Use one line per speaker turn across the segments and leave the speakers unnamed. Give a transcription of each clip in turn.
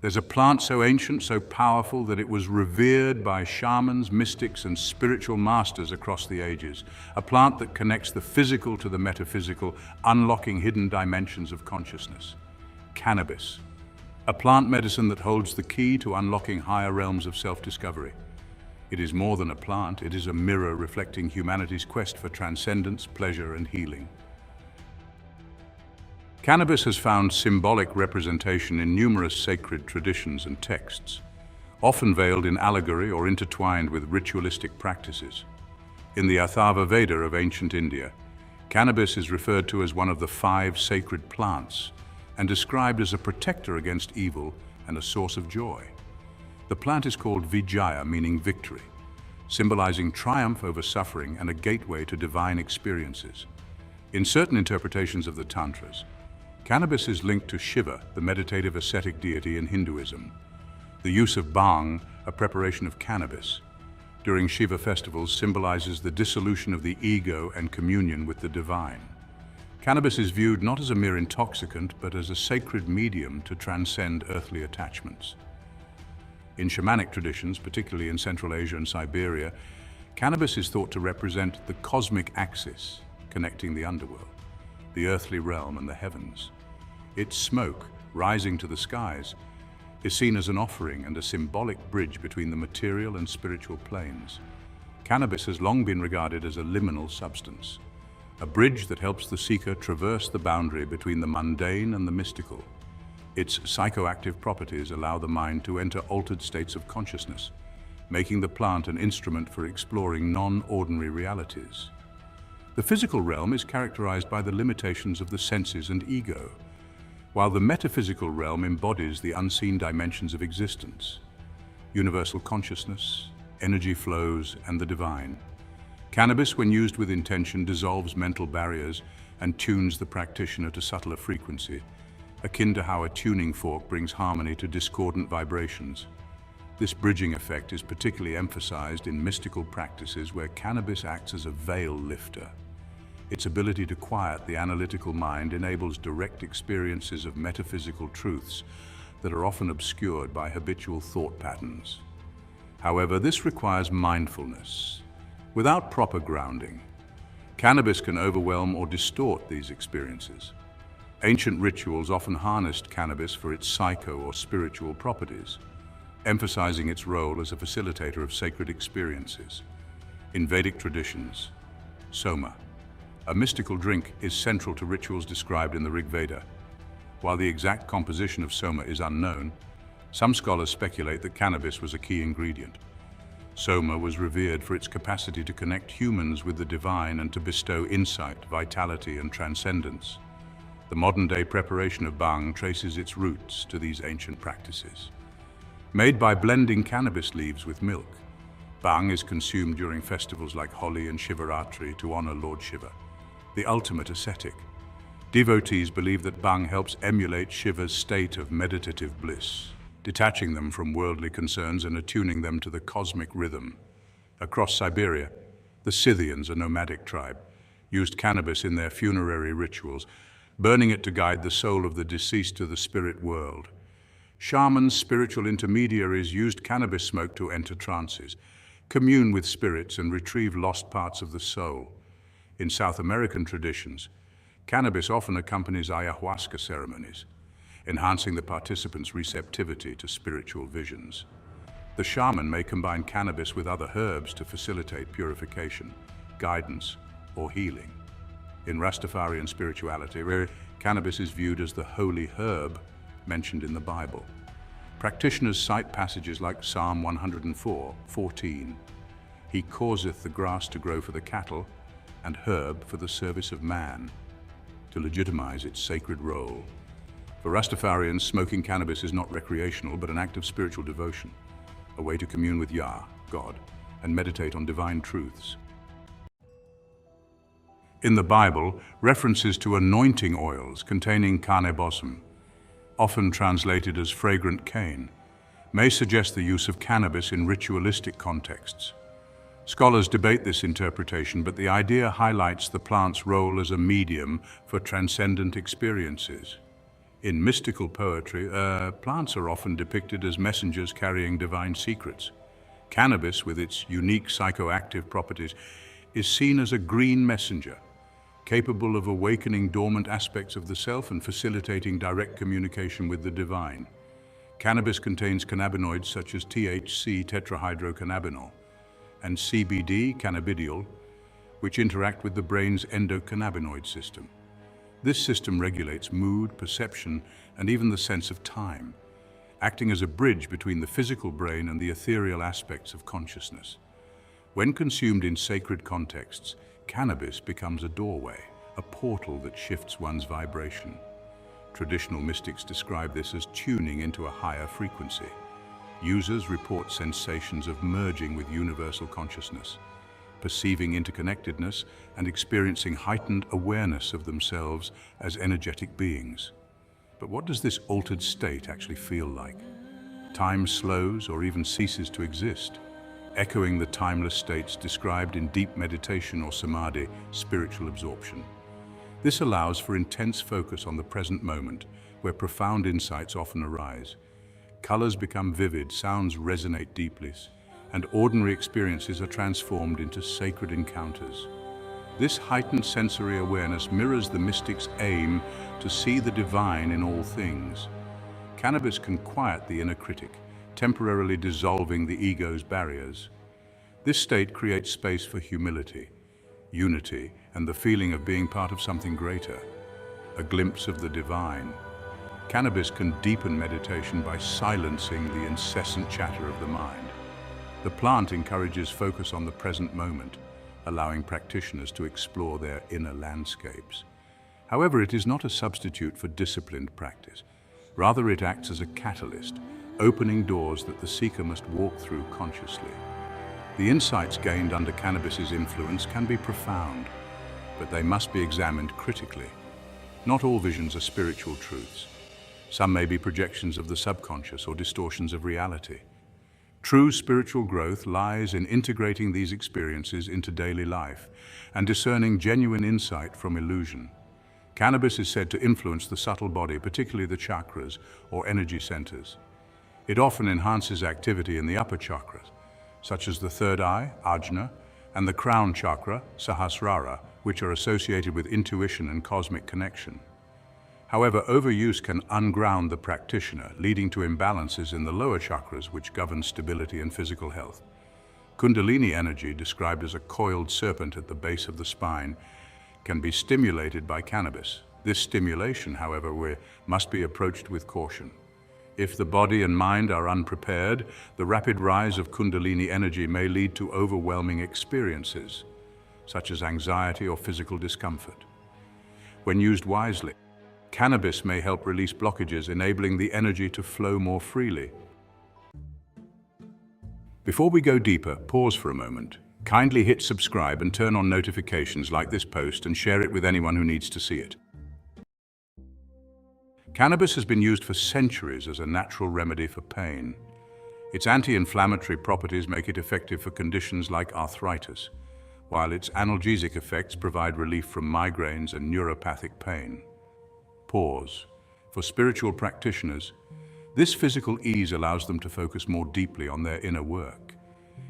There's a plant so ancient, so powerful, that it was revered by shamans, mystics, and spiritual masters across the ages. A plant that connects the physical to the metaphysical, unlocking hidden dimensions of consciousness. Cannabis, a plant medicine that holds the key to unlocking higher realms of self-discovery. It is more than a plant, it is a mirror reflecting humanity's quest for transcendence, pleasure, and healing. Cannabis has found symbolic representation in numerous sacred traditions and texts, often veiled in allegory or intertwined with ritualistic practices. In the Atharva Veda of ancient India, cannabis is referred to as one of the 5 sacred plants and described as a protector against evil and a source of joy. The plant is called Vijaya, meaning victory, symbolizing triumph over suffering and a gateway to divine experiences. In certain interpretations of the Tantras, cannabis is linked to Shiva, the meditative ascetic deity in Hinduism. The use of bhang, a preparation of cannabis, during Shiva festivals symbolizes the dissolution of the ego and communion with the divine. Cannabis is viewed not as a mere intoxicant, but as a sacred medium to transcend earthly attachments. In shamanic traditions, particularly in Central Asia and Siberia, cannabis is thought to represent the cosmic axis connecting the underworld, the earthly realm, and the heavens. Its smoke, rising to the skies, is seen as an offering and a symbolic bridge between the material and spiritual planes. Cannabis has long been regarded as a liminal substance, a bridge that helps the seeker traverse the boundary between the mundane and the mystical. Its psychoactive properties allow the mind to enter altered states of consciousness, making the plant an instrument for exploring non-ordinary realities. The physical realm is characterized by the limitations of the senses and ego, while the metaphysical realm embodies the unseen dimensions of existence, universal consciousness, energy flows, and the divine. Cannabis, when used with intention, dissolves mental barriers and tunes the practitioner to subtler frequency, akin to how a tuning fork brings harmony to discordant vibrations. This bridging effect is particularly emphasized in mystical practices where cannabis acts as a veil lifter. Its ability to quiet the analytical mind enables direct experiences of metaphysical truths that are often obscured by habitual thought patterns. However, this requires mindfulness. Without proper grounding, cannabis can overwhelm or distort these experiences. Ancient rituals often harnessed cannabis for its psycho or spiritual properties, emphasizing its role as a facilitator of sacred experiences. In Vedic traditions, soma, a mystical drink, is central to rituals described in the Rig Veda. While the exact composition of soma is unknown, some scholars speculate that cannabis was a key ingredient. Soma was revered for its capacity to connect humans with the divine and to bestow insight, vitality, and transcendence. The modern-day preparation of bhang traces its roots to these ancient practices. Made by blending cannabis leaves with milk, bhang is consumed during festivals like Holi and Shivaratri to honor Lord Shiva, the ultimate ascetic. Devotees believe that bhang helps emulate Shiva's state of meditative bliss, detaching them from worldly concerns and attuning them to the cosmic rhythm. Across Siberia, the Scythians, a nomadic tribe, used cannabis in their funerary rituals, burning it to guide the soul of the deceased to the spirit world. Shamans, spiritual intermediaries, used cannabis smoke to enter trances, commune with spirits, and retrieve lost parts of the soul. In South American traditions, cannabis often accompanies ayahuasca ceremonies, enhancing the participants' receptivity to spiritual visions. The shaman may combine cannabis with other herbs to facilitate purification, guidance, or healing. In Rastafarian spirituality, where cannabis is viewed as the holy herb mentioned in the Bible, practitioners cite passages like Psalm 104:14. He causeth the grass to grow for the cattle, and herb for the service of man, to legitimize its sacred role. For Rastafarians, smoking cannabis is not recreational, but an act of spiritual devotion, a way to commune with Yah, God, and meditate on divine truths. In the Bible, references to anointing oils containing cannabosum, often translated as fragrant cane, may suggest the use of cannabis in ritualistic contexts. Scholars debate this interpretation, but the idea highlights the plant's role as a medium for transcendent experiences. In mystical poetry, plants are often depicted as messengers carrying divine secrets. Cannabis, with its unique psychoactive properties, is seen as a green messenger, capable of awakening dormant aspects of the self and facilitating direct communication with the divine. Cannabis contains cannabinoids such as THC, tetrahydrocannabinol, and CBD, cannabidiol, which interact with the brain's endocannabinoid system. This system regulates mood, perception, and even the sense of time, acting as a bridge between the physical brain and the ethereal aspects of consciousness. When consumed in sacred contexts, cannabis becomes a doorway, a portal that shifts one's vibration. Traditional mystics describe this as tuning into a higher frequency. Users report sensations of merging with universal consciousness, perceiving interconnectedness and experiencing heightened awareness of themselves as energetic beings. But what does this altered state actually feel like? Time slows or even ceases to exist, echoing the timeless states described in deep meditation or samadhi, spiritual absorption. This allows for intense focus on the present moment, where profound insights often arise. Colors become vivid, sounds resonate deeply, and ordinary experiences are transformed into sacred encounters. This heightened sensory awareness mirrors the mystic's aim to see the divine in all things. Cannabis can quiet the inner critic, temporarily dissolving the ego's barriers. This state creates space for humility, unity, and the feeling of being part of something greater, a glimpse of the divine. Cannabis can deepen meditation by silencing the incessant chatter of the mind. The plant encourages focus on the present moment, allowing practitioners to explore their inner landscapes. However, it is not a substitute for disciplined practice. Rather, it acts as a catalyst, opening doors that the seeker must walk through consciously. The insights gained under cannabis's influence can be profound, but they must be examined critically. Not all visions are spiritual truths. Some may be projections of the subconscious or distortions of reality. True spiritual growth lies in integrating these experiences into daily life and discerning genuine insight from illusion. Cannabis is said to influence the subtle body, particularly the chakras or energy centers. It often enhances activity in the upper chakras, such as the third eye, ajna, and the crown chakra, sahasrara, which are associated with intuition and cosmic connection. However, overuse can unground the practitioner, leading to imbalances in the lower chakras, which govern stability and physical health. Kundalini energy, described as a coiled serpent at the base of the spine, can be stimulated by cannabis. This stimulation, however, must be approached with caution. If the body and mind are unprepared, the rapid rise of Kundalini energy may lead to overwhelming experiences, such as anxiety or physical discomfort. When used wisely, cannabis may help release blockages, enabling the energy to flow more freely. Before we go deeper, pause for a moment. Kindly hit subscribe and turn on notifications like this post and share it with anyone who needs to see it. Cannabis has been used for centuries as a natural remedy for pain. Its anti-inflammatory properties make it effective for conditions like arthritis, while its analgesic effects provide relief from migraines and neuropathic pain. Pause. For spiritual practitioners, this physical ease allows them to focus more deeply on their inner work.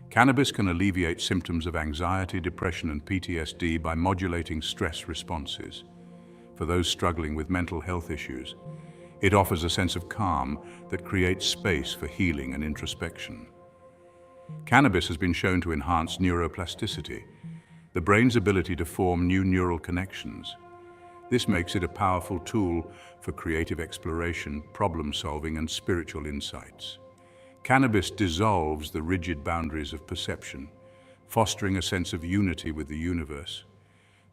Cannabis can alleviate symptoms of anxiety, depression, and PTSD by modulating stress responses. For those struggling with mental health issues, it offers a sense of calm that creates space for healing and introspection. Cannabis has been shown to enhance neuroplasticity, the brain's ability to form new neural connections. This makes it a powerful tool for creative exploration, problem-solving, and spiritual insights. Cannabis dissolves the rigid boundaries of perception, fostering a sense of unity with the universe.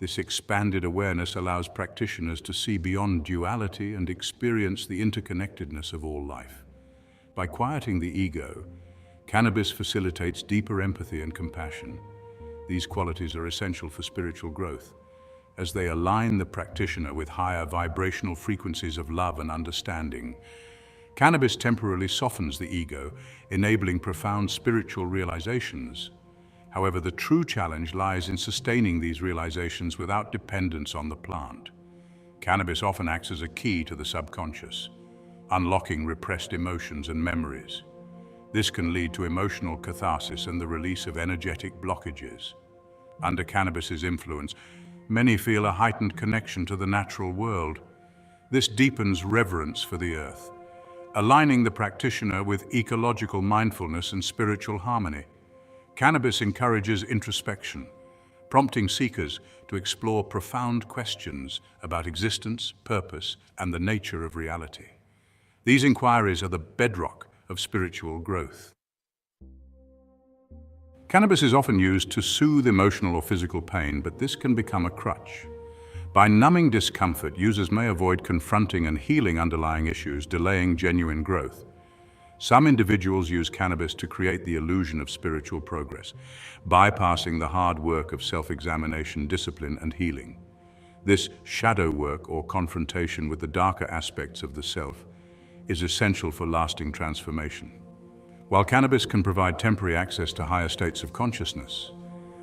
This expanded awareness allows practitioners to see beyond duality and experience the interconnectedness of all life. By quieting the ego, cannabis facilitates deeper empathy and compassion. These qualities are essential for spiritual growth, as they align the practitioner with higher vibrational frequencies of love and understanding. Cannabis temporarily softens the ego, enabling profound spiritual realizations. However, the true challenge lies in sustaining these realizations without dependence on the plant. Cannabis often acts as a key to the subconscious, unlocking repressed emotions and memories. This can lead to emotional catharsis and the release of energetic blockages. Under cannabis's influence, many feel a heightened connection to the natural world. This deepens reverence for the earth, aligning the practitioner with ecological mindfulness and spiritual harmony. Cannabis encourages introspection, prompting seekers to explore profound questions about existence, purpose, and the nature of reality. These inquiries are the bedrock of spiritual growth. Cannabis is often used to soothe emotional or physical pain, but this can become a crutch. By numbing discomfort, users may avoid confronting and healing underlying issues, delaying genuine growth. Some individuals use cannabis to create the illusion of spiritual progress, bypassing the hard work of self-examination, discipline, and healing. This shadow work, or confrontation with the darker aspects of the self, is essential for lasting transformation. While cannabis can provide temporary access to higher states of consciousness,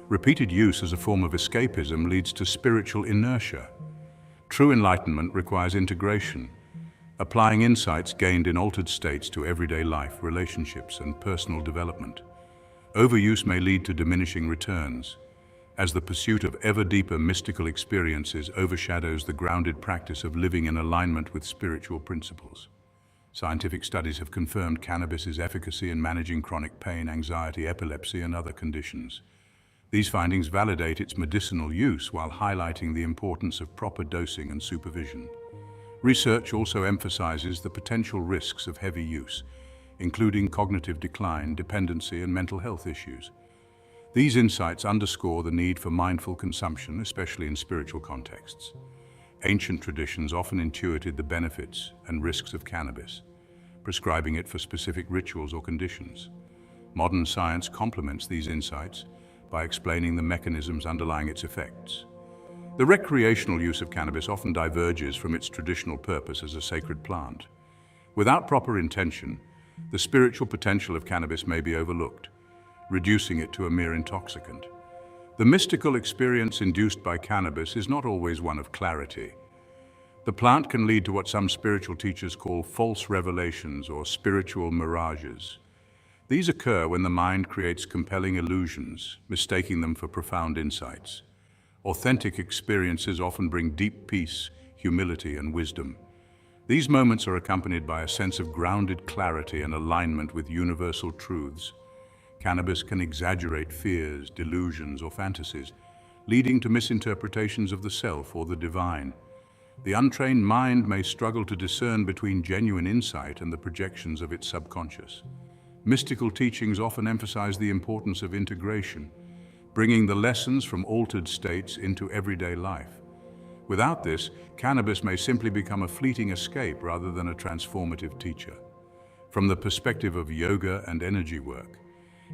repeated use as a form of escapism leads to spiritual inertia. True enlightenment requires integration, applying insights gained in altered states to everyday life, relationships, and personal development. Overuse may lead to diminishing returns, as the pursuit of ever deeper mystical experiences overshadows the grounded practice of living in alignment with spiritual principles. Scientific studies have confirmed cannabis's efficacy in managing chronic pain, anxiety, epilepsy, and other conditions. These findings validate its medicinal use while highlighting the importance of proper dosing and supervision. Research also emphasizes the potential risks of heavy use, including cognitive decline, dependency, and mental health issues. These insights underscore the need for mindful consumption, especially in spiritual contexts. Ancient traditions often intuited the benefits and risks of cannabis, prescribing it for specific rituals or conditions. Modern science complements these insights by explaining the mechanisms underlying its effects. The recreational use of cannabis often diverges from its traditional purpose as a sacred plant. Without proper intention, the spiritual potential of cannabis may be overlooked, reducing it to a mere intoxicant. The mystical experience induced by cannabis is not always one of clarity. The plant can lead to what some spiritual teachers call false revelations or spiritual mirages. These occur when the mind creates compelling illusions, mistaking them for profound insights. Authentic experiences often bring deep peace, humility, and wisdom. These moments are accompanied by a sense of grounded clarity and alignment with universal truths. Cannabis can exaggerate fears, delusions, or fantasies, leading to misinterpretations of the self or the divine. The untrained mind may struggle to discern between genuine insight and the projections of its subconscious. Mystical teachings often emphasize the importance of integration, bringing the lessons from altered states into everyday life. Without this, cannabis may simply become a fleeting escape rather than a transformative teacher. From the perspective of yoga and energy work,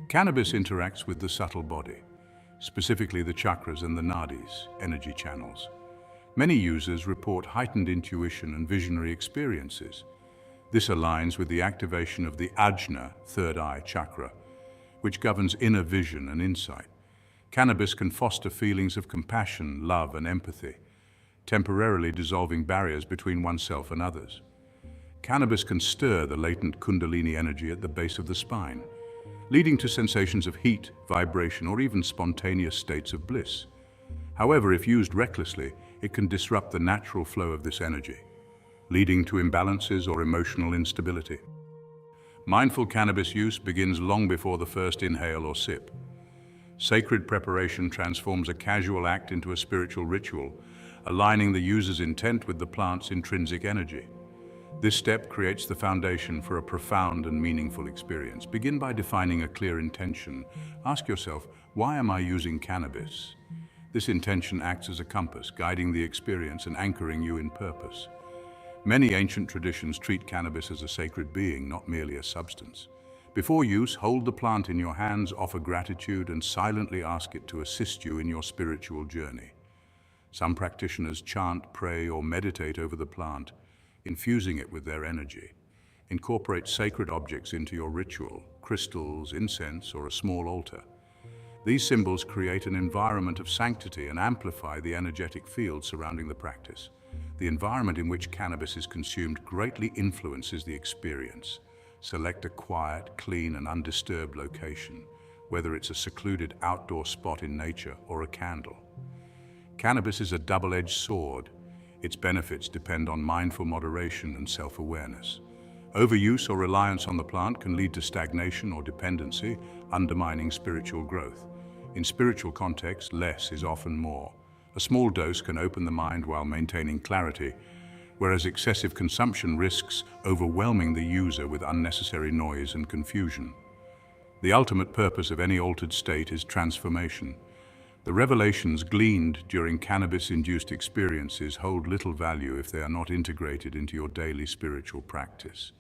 cannabis interacts with the subtle body, specifically the chakras and the nadis, energy channels. Many users report heightened intuition and visionary experiences. This aligns with the activation of the ajna, third eye chakra, which governs inner vision and insight. Cannabis can foster feelings of compassion, love, and empathy, temporarily dissolving barriers between oneself and others. Cannabis can stir the latent kundalini energy at the base of the spine, leading to sensations of heat, vibration, or even spontaneous states of bliss. However, if used recklessly, it can disrupt the natural flow of this energy, leading to imbalances or emotional instability. Mindful cannabis use begins long before the first inhale or sip. Sacred preparation transforms a casual act into a spiritual ritual, aligning the user's intent with the plant's intrinsic energy. This step creates the foundation for a profound and meaningful experience. Begin by defining a clear intention. Ask yourself, why am I using cannabis? This intention acts as a compass, guiding the experience and anchoring you in purpose. Many ancient traditions treat cannabis as a sacred being, not merely a substance. Before use, hold the plant in your hands, offer gratitude, and silently ask it to assist you in your spiritual journey. Some practitioners chant, pray, or meditate over the plant, infusing it with their energy. Incorporate sacred objects into your ritual, crystals, incense, or a small altar. These symbols create an environment of sanctity and amplify the energetic field surrounding the practice. The environment in which cannabis is consumed greatly influences the experience. Select a quiet, clean, and undisturbed location, whether it's a secluded outdoor spot in nature or a candle. Cannabis is a double-edged sword. Its benefits depend on mindful moderation and self-awareness. Overuse or reliance on the plant can lead to stagnation or dependency, undermining spiritual growth. In spiritual contexts, less is often more. A small dose can open the mind while maintaining clarity, whereas excessive consumption risks overwhelming the user with unnecessary noise and confusion. The ultimate purpose of any altered state is transformation. The revelations gleaned during cannabis-induced experiences hold little value if they are not integrated into your daily spiritual practice.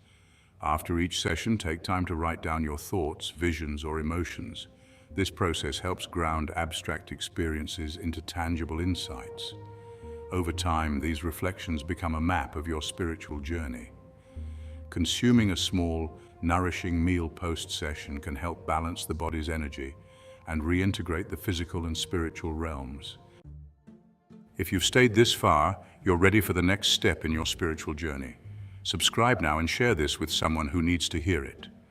After each session, take time to write down your thoughts, visions, or emotions. This process helps ground abstract experiences into tangible insights. Over time, these reflections become a map of your spiritual journey. Consuming a small, nourishing meal post-session can help balance the body's energy and reintegrate the physical and spiritual realms. If you've stayed this far, you're ready for the next step in your spiritual journey. Subscribe now and share this with someone who needs to hear it.